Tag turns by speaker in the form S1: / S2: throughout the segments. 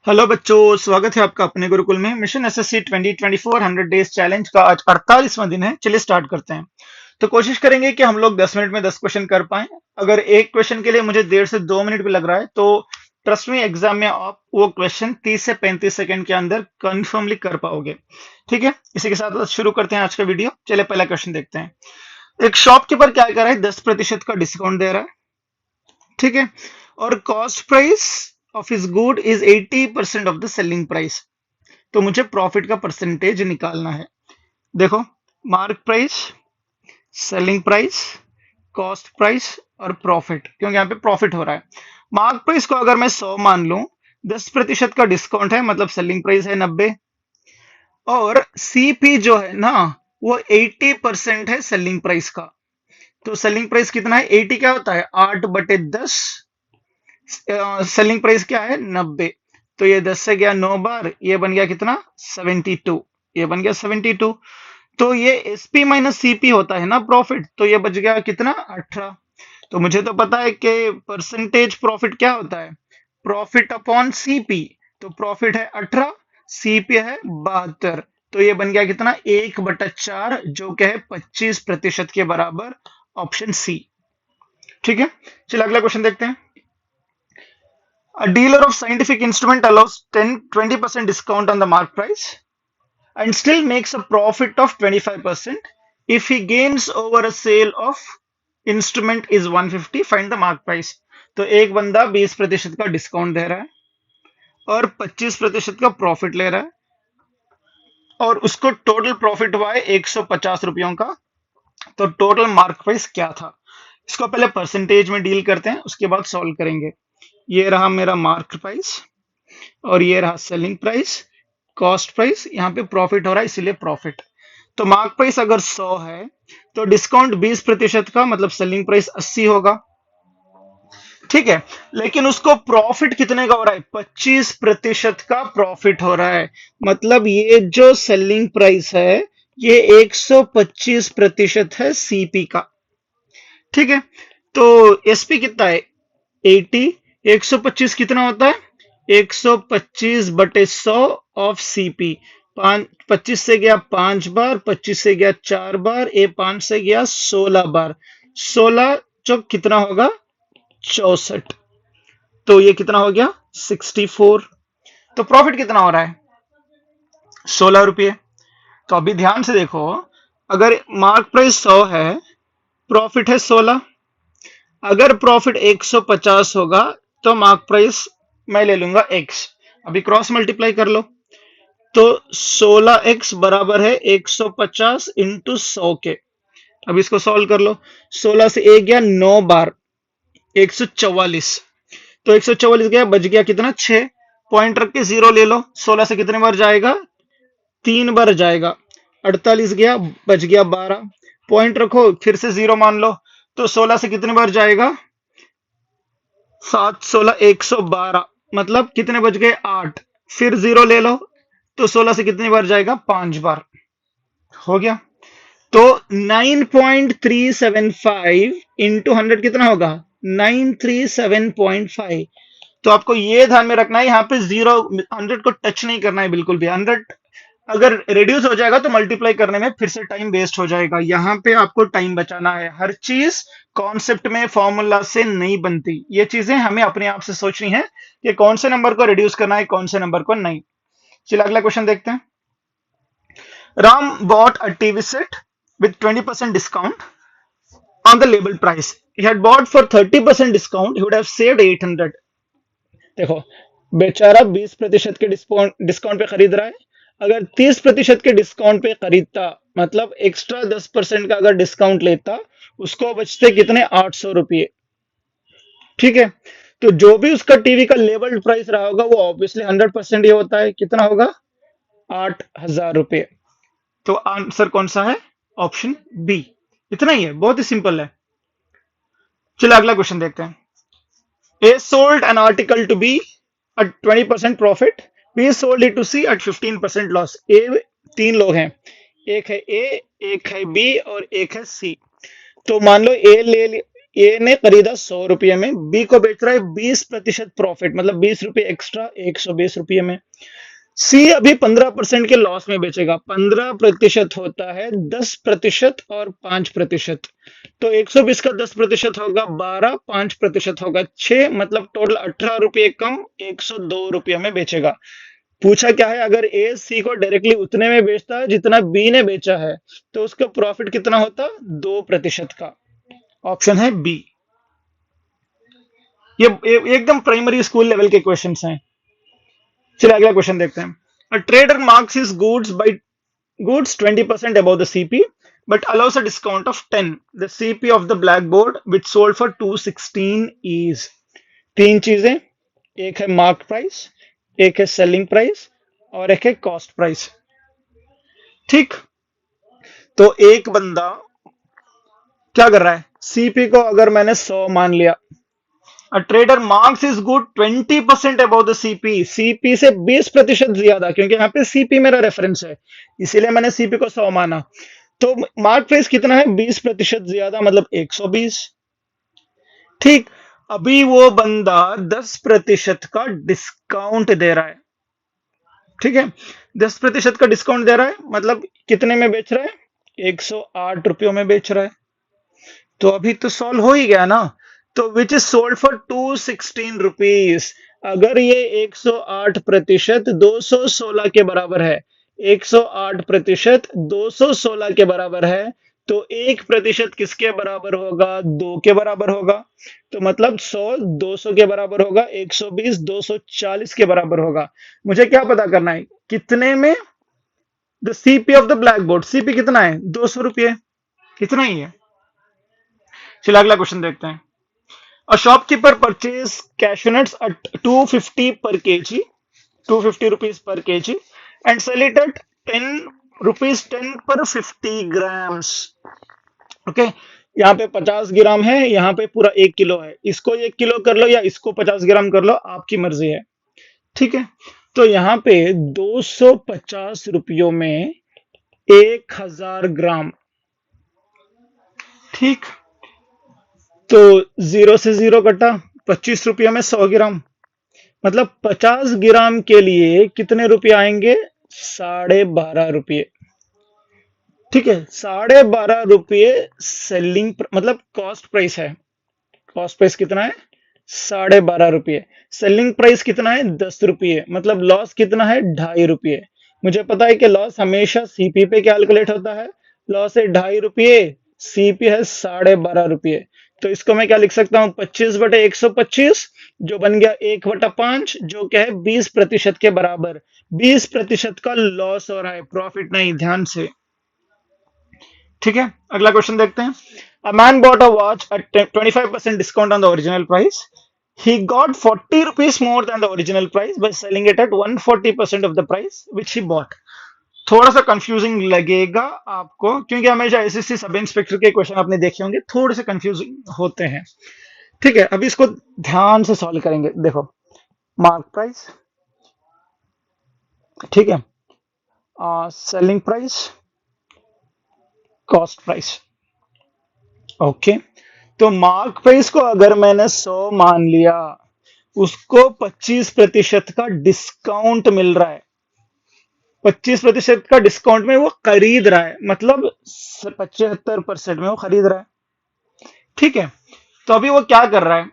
S1: Hello बच्चों, स्वागत है आपका अपने गुरुकुल में। मिशन एसएससी 2024 100 डेज चैलेंज का आज 48वां दिन है। चलिए स्टार्ट करते हैं। तो कोशिश करेंगे कि हम लोग 10 मिनट में 10 क्वेश्चन कर पाएं। अगर एक क्वेश्चन के लिए मुझे 1.5 से 2 मिनट भी लग रहा है तो ट्रस्ट मी, एग्जाम में आप वो क्वेश्चन 30 से 35 सेकंड के अंदर कंफर्मली कर पाओगे। ठीक है, इसी के साथ शुरू करते हैं आज का वीडियो। चलिए पहला क्वेश्चन देखते हैं। एक शॉपकीपर क्या कर रहा है, 10% का डिस्काउंट दे रहा है। ठीक है, और cost price of his good is 80% of the selling price. तो मुझे प्रॉफिट का परसेंटेज निकालना है। देखो, mark price, selling price, cost price और प्रॉफिट, क्योंकि यहाँ पे प्रॉफिट हो रहा है। मार्क प्राइस को अगर मैं 100 मान लूं, 10% का डिस्काउंट है, मतलब सेलिंग प्राइस है 90, और सीपी जो है ना वो 80% है सेलिंग प्राइस का। तो सेलिंग प्राइस कितना है, 80 क्या होता है 8/10। सेलिंग प्राइस क्या है 90। तो ये 10 से गया 9 बार, ये बन गया कितना 72। ये बन गया 72। तो ये एसपी माइनस सीपी होता है ना प्रॉफिट, तो ये बच गया कितना 18। तो मुझे तो पता है कि परसेंटेज प्रॉफिट क्या होता है, प्रॉफिट अपॉन सीपी। तो प्रॉफिट है 18, सीपी है 72। तो ये बन गया कितना 1/4, जो कि है 25% के बराबर, ऑप्शन सी। ठीक है, चलिए अगला क्वेश्चन देखते हैं। A dealer of scientific instrument allows 10-20% discount on the mark price and still makes a profit of 25% if he gains over a sale of instrument is 150. Find the mark price. तो एक बंदा 20% का discount दे रहा है और 25% का profit ले रहा है, और उसको टोटल प्रॉफिट हुआ है 150 रुपयों का। तो टोटल मार्क प्राइस क्या था, इसको पहले परसेंटेज में डील करते हैं, उसके बाद सॉल्व करेंगे। ये रहा मेरा मार्क प्राइस और ये रहा सेलिंग प्राइस, कॉस्ट प्राइस, यहाँ पे प्रॉफिट हो रहा है इसीलिए प्रॉफिट। तो मार्क प्राइस अगर 100 है तो डिस्काउंट 20% का, मतलब सेलिंग प्राइस 80 होगा। ठीक है, लेकिन उसको प्रॉफिट कितने का हो रहा है, 25% का प्रॉफिट हो रहा है। मतलब ये जो सेलिंग प्राइस है ये 125% है सीपी का। ठीक है, तो एसपी कितना है 80, 125 कितना होता है 125/100 ऑफ सीपी। 25 से गया 5 बार, 25 से गया 4 बार, ए 5 से गया 16 बार, 16 चौक कितना होगा 64। तो ये कितना हो गया 64। तो प्रॉफिट कितना हो रहा है 16 रुपये। तो अभी ध्यान से देखो, अगर मार्क प्राइस 100 है, प्रॉफिट है 16। अगर प्रॉफिट 150 होगा तो मार्क प्राइस मैं ले लूंगा x। अभी क्रॉस मल्टीप्लाई कर लो, तो 16x बराबर है 150 इंटू 100 के। अब इसको सॉल्व कर लो, 16 से 1 गया 9 बार, 144। तो 144 गया, बच गया कितना 6। पॉइंट रख के जीरो ले लो, 16 से कितने बार जाएगा 3 बार जाएगा। 48 गया, बच गया 12। पॉइंट रखो, फिर से जीरो मान लो, तो 16 से कितने बार जाएगा 7 16 112, मतलब कितने बच गए 8। फिर जीरो ले लो, तो 16 से कितनी बार जाएगा 5 बार। हो गया, तो 9.375 इंटू 100 कितना होगा 937.5। तो आपको ये ध्यान में रखना है, यहाँ पे जीरो 100 को टच नहीं करना है बिल्कुल भी। 100 अगर रिड्यूस हो जाएगा तो मल्टीप्लाई करने में फिर से टाइम वेस्ट हो जाएगा। यहाँ पे आपको टाइम बचाना है। हर चीज कॉन्सेप्ट में फॉर्मूला से नहीं बनती, ये चीजें हमें अपने आप से सोचनी है कि कौन से नंबर को रिड्यूस करना है, कौन से नंबर को नहीं। चलिए अगला क्वेश्चन देखते हैं। Ram bought a TV set with 20% discount on the label price. He had bought for 30% discount, he would have saved 800. देखो, बेचारा 20% के डिस्काउंट पे खरीद रहा है। अगर 30% के डिस्काउंट पे खरीदता, मतलब एक्स्ट्रा 10% का अगर डिस्काउंट लेता, उसको बचते कितने 800 रुपये। ठीक है, तो जो भी उसका टीवी का लेबल्ड प्राइस रहा होगा वो ऑब्वियसली 100% ही होता है, कितना होगा 8,000 रुपये। तो आंसर कौन सा है, ऑप्शन बी। इतना ही है, बहुत ही सिंपल है। चलिए अगला क्वेश्चन देखते हैं। A sold an article to B at 20% profit. B sold it to C at 15% loss. A तीन लोग हैं, एक है A, एक है B और एक है C। तो मान लो A ले ए ने खरीदा 100 रुपये में, बी को बेच रहा है 20% प्रॉफिट, मतलब 20 रुपये एक्स्ट्रा, 120 रुपये में। सी अभी 15% के लॉस में बेचेगा। 15% होता है 10% और 5%। तो 120 का 10% होगा 12, 5% होगा 6, मतलब टोटल 18 रुपये कम 102 रुपये में बेचेगा। पूछा क्या है, अगर ए सी को डायरेक्टली उतने में बेचता है जितना बी ने बेचा है, तो उसका प्रॉफिट कितना होता? 2% का। ऑप्शन है बी। ये एकदम प्राइमरी स्कूल लेवल के क्वेश्चंस हैं। चलिए अगला क्वेश्चन देखते हैं। A trader marks his goods by goods 20% above the CP but allows a discount of 10. The CP of the blackboard which sold for 216 is। तीन चीजें, एक है मार्क प्राइस, एक है सेलिंग प्राइस और एक है कॉस्ट प्राइस। ठीक, तो एक बंदा क्या कर रहा है, सीपी को अगर मैंने 100 मान लिया, a trader marks is good 20% above the CP, CP से 20% ज्यादा, क्योंकि यहाँ पे सीपी मेरा रेफरेंस है, इसीलिए मैंने सीपी को 100 माना। तो मार्क प्राइस कितना है? 20% ज्यादा, मतलब 120। ठीक, अभी वो बंदा 10% का डिस्काउंट दे रहा है। ठीक है, 10% का डिस्काउंट दे रहा है, मतलब कितने में बेच रहा है? 108 रुपयों में बेच रहा है। तो अभी तो सॉल्व हो ही गया ना। तो which is sold for 216 rupees. अगर ये 108% 216 के बराबर है, 108% 216 के बराबर है, तो 1% किसके बराबर होगा? 2 के बराबर होगा। तो मतलब 100 200 के बराबर होगा, 120 240 के बराबर होगा। मुझे क्या पता करना है, कितने में the CP of the black board. CP कितना है? 200 रुपये, कितना ही है। चलिए अगला क्वेश्चन देखते हैं। A shopkeeper purchased cashew nuts at 250 per kg, 250 rupees per kg, and sell it at 10 rupees 10 per 50 grams. Okay, यहाँ पे 50 ग्राम है, यहाँ पे पूरा 1 किलो है। इसको 1 किलो कर लो या इसको 50 ग्राम कर लो, आपकी मर्जी है। ठीक है, तो यहाँ पे 250 रुपयों में 1000 ग्राम। ठीक, तो 0 से 0 कटा, 25 रुपये में 100 ग्राम, मतलब 50 ग्राम के लिए कितने रुपए आएंगे? 12.5 रुपये। ठीक है, 12.5 रुपये सेलिंग मतलब कॉस्ट प्राइस है। कॉस्ट प्राइस कितना है? 12.5 रुपये। सेलिंग प्राइस कितना है? 10 रुपये, मतलब लॉस कितना है? 2.5 रुपये। मुझे पता है कि लॉस हमेशा सीपी पे कैलकुलेट होता है। लॉस है 2.5 रुपये, सीपी है 12.5 रुपये। तो इसको मैं क्या लिख सकता हूं? 25/125, जो बन गया 1/5, जो क्या है 20% के बराबर। 20% का लॉस हो रहा है, प्रॉफिट नहीं, ध्यान से। ठीक है, अगला क्वेश्चन देखते हैं। A man bought a watch at 25% discount on the original price. He got 40 rupees more than the original price by selling it at 140% of the price which he bought. थोड़ा सा कंफ्यूजिंग लगेगा आपको, क्योंकि हमेशा SSC sub inspector के question आपने देखे होंगे, थोड़े से कंफ्यूजिंग होते हैं। ठीक है, अभी इसको ध्यान से सॉल्व करेंगे। देखो, मार्क प्राइस, ठीक है, selling price, cost price. Okay, तो मार्क प्राइस को अगर मैंने 100 मान लिया, उसको 25% का डिस्काउंट मिल रहा है। 25% का डिस्काउंट में वो खरीद रहा है, मतलब 75% में वो खरीद रहा है। ठीक है, तो अभी वो क्या कर रहा है?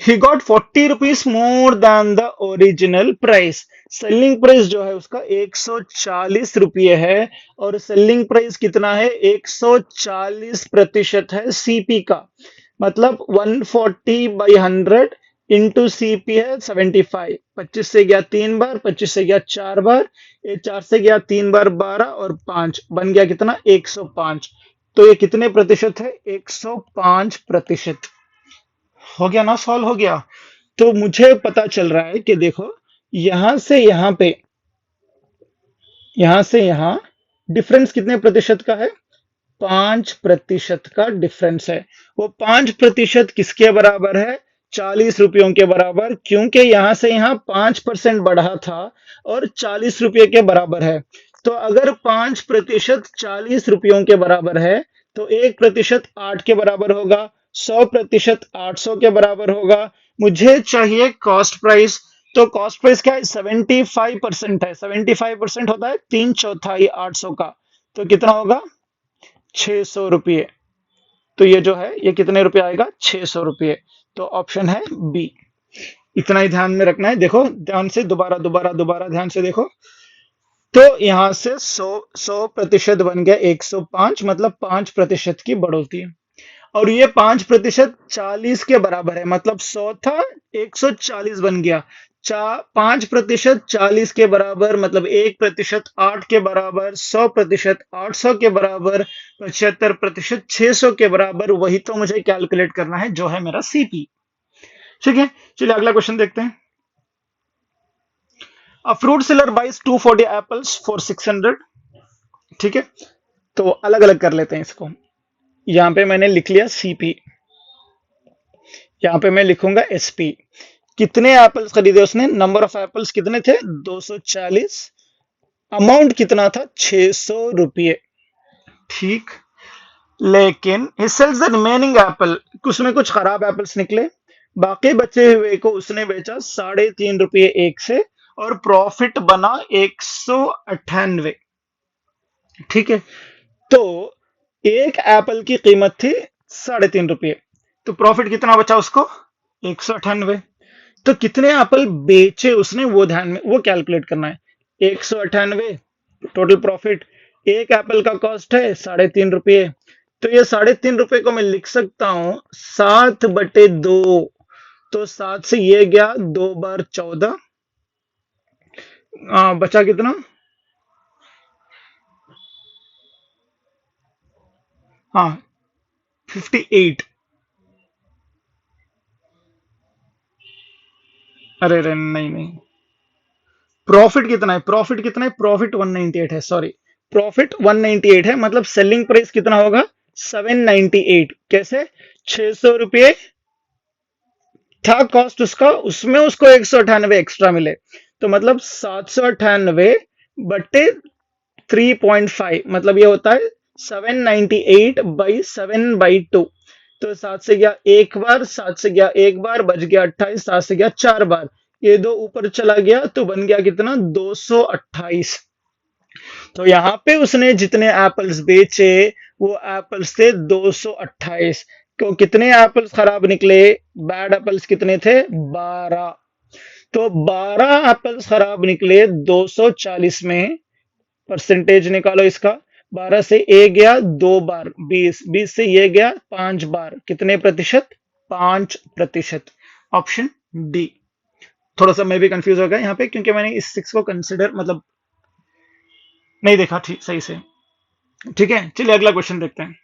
S1: He got 40 rupees more than the original price. Selling price जो है उसका 140 रुपये है, और सेलिंग प्राइस कितना है? 140% है सीपी का, मतलब 140/100 इंटू सीपी है 75। 25 से गया 3 बार, 25 से गया 4 बार, ये 4 से गया 3 बार 12 और 5 बन गया कितना? 105। तो ये कितने प्रतिशत है? 105%। हो गया ना, सॉल्व हो गया। तो मुझे पता चल रहा है कि देखो, यहां से यहां पे, यहां से यहां डिफरेंस कितने प्रतिशत का है? 5% का डिफरेंस है। वो 5% किसके बराबर है? 40 रुपयों के बराबर, क्योंकि यहां से यहां 5% बढ़ा था और 40 रुपये के बराबर है। तो अगर 5% 40 रुपयों के बराबर है, तो 1% 8 के बराबर होगा, 100% 800 के बराबर होगा। मुझे चाहिए कॉस्ट प्राइस, तो कॉस्ट प्राइस क्या है? 75% है। 75% होता है 3/4 800 का, तो कितना होगा? 600 रुपये। तो ये जो है ये कितने रुपए आएगा? 600 रुपये। तो ऑप्शन है बी। इतना ही ध्यान में रखना है। देखो ध्यान से, दोबारा दोबारा दोबारा ध्यान से देखो। तो यहां से 100% बन गया 105, मतलब 5% की बढ़ोतरी। और ये 5% 40 के बराबर है, मतलब 100 था 140 बन गया। 5% 40 के बराबर मतलब 1% 8 के बराबर, 100% 800 के बराबर, 75% 600 के बराबर। वही तो मुझे कैलकुलेट करना है, जो है मेरा सीपी। ठीक है, चलिए अगला क्वेश्चन देखते हैं। A fruit seller buys 240 apples for 600। ठीक है, तो अलग अलग कर लेते हैं इसको। यहां पे मैंने लिख लिया सीपी, यहां पे मैं लिखूंगा एसपी। कितने एप्पल्स खरीदे उसने? नंबर ऑफ एप्पल्स कितने थे? 240। अमाउंट कितना था? 600 रुपये। ठीक, लेकिन ही सेल्स द रिमेनिंग एप्पल, उसमें कुछ खराब एप्पल्स निकले, बाकी बचे हुए को उसने बेचा 3.5 रुपये एक से, और प्रॉफिट बना 198। ठीक है, तो एक एप्पल की कीमत थी 3.5 रुपये, तो प्रॉफिट कितना बचा उसको? 198। तो कितने एप्पल बेचे उसने, वो ध्यान में, वो कैलकुलेट करना है। 198 टोटल प्रॉफिट, एक एप्पल का कॉस्ट है 3.5 रुपये। तो ये 3.5 रुपये को मैं लिख सकता हूं 7/2। तो 7 से ये गया 2 बार 14, बचा कितना? हाँ, 58। अरे अरे नहीं नहीं, प्रॉफिट कितना है? प्रॉफिट कितना है? प्रॉफिट 198 है, सॉरी। प्रॉफिट 198 है, मतलब सेलिंग प्राइस कितना होगा? 798। कैसे? 600 रुपये था कॉस्ट उसका, उसमें उसको 198 एक्स्ट्रा मिले, तो मतलब 798/3.5, मतलब ये होता है 798/7/2। तो 7 से गया एक बार, 7 से गया एक बार, बच गया 28, 7 से गया 4 बार, ये दो ऊपर चला गया, तो बन गया कितना? 228। तो यहां पे उसने जितने एप्पल्स बेचे वो एप्पल्स थे 228। तो कितने एप्पल्स खराब निकले? बैड एप्पल्स कितने थे? 12। तो 12 एप्पल्स खराब निकले 240 में। परसेंटेज निकालो इसका। 12 से ए गया 2 बार, 20, 20 से ये गया 5 बार, कितने प्रतिशत? 5%। Option D. थोड़ा सा मैं भी कंफ्यूज हो गया यहाँ पे, क्योंकि मैंने इस 6 को कंसिडर मतलब नहीं देखा ठीक सही से। ठीक है, चलिए अगला क्वेश्चन देखते हैं।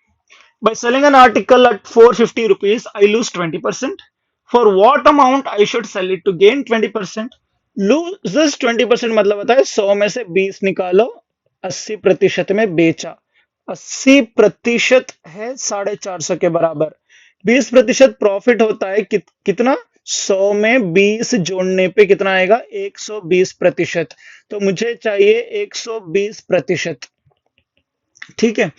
S1: By selling an article at 450 rupees I lose 20%। For what amount I should sell it to gain 20%? Loses 20% मतलब होता है 100 में से 20 निकालो, 80% में बेचा। 80% है 450 के बराबर। 20% प्रॉफिट होता है कितना? 100 में 20 जोड़ने पे कितना आएगा? 120%। तो मुझे चाहिए 120%। ठीक है,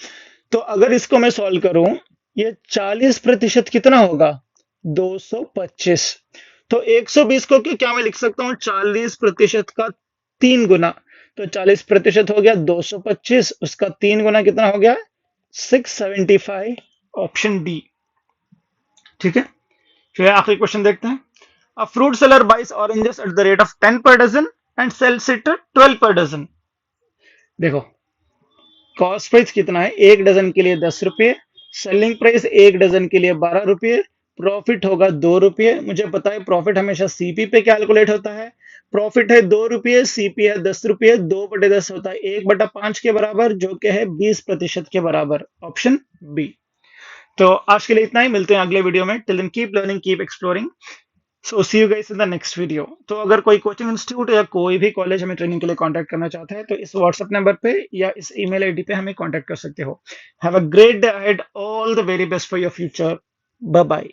S1: तो अगर इसको मैं सॉल्व करूं, ये 40% कितना होगा? 225। तो 120 को क्या मैं लिख सकता हूं? 40% का 3 गुना। तो 40% हो गया 225, उसका 3 गुना कितना हो गया? 675। Option D. ठीक है, फिर आखिरी क्वेश्चन देखते हैं। A fruit seller buys oranges at the rate of 10 per dozen and sales it 12 पर डजन। देखो कॉस्ट प्राइस कितना है? 1 डजन के लिए 10 रुपये, सेलिंग प्राइस 1 डजन के लिए 12 रुपये, प्रॉफिट होगा 2 रुपये। मुझे पता है प्रॉफिट हमेशा सीपी पे कैलकुलेट होता है। प्रॉफिट है 2 रुपये, सीपी है 10 रुपये, 2/10 होता है 1/5 के बराबर, जो कि है 20% के बराबर। Option B. तो आज के लिए इतना ही, मिलते हैं अगले वीडियो में। Till then keep learning, keep exploring. So see you guys in the next video. तो अगर कोई कोचिंग इंस्टीट्यूट या कोई भी कॉलेज हमें ट्रेनिंग के लिए कांटेक्ट करना चाहता है, तो इस व्हाट्सएप नंबर पे या इस ईमेल आईडी पे हमें कांटेक्ट कर सकते हो। Have a great day ahead, all the very best for your future. Bye bye.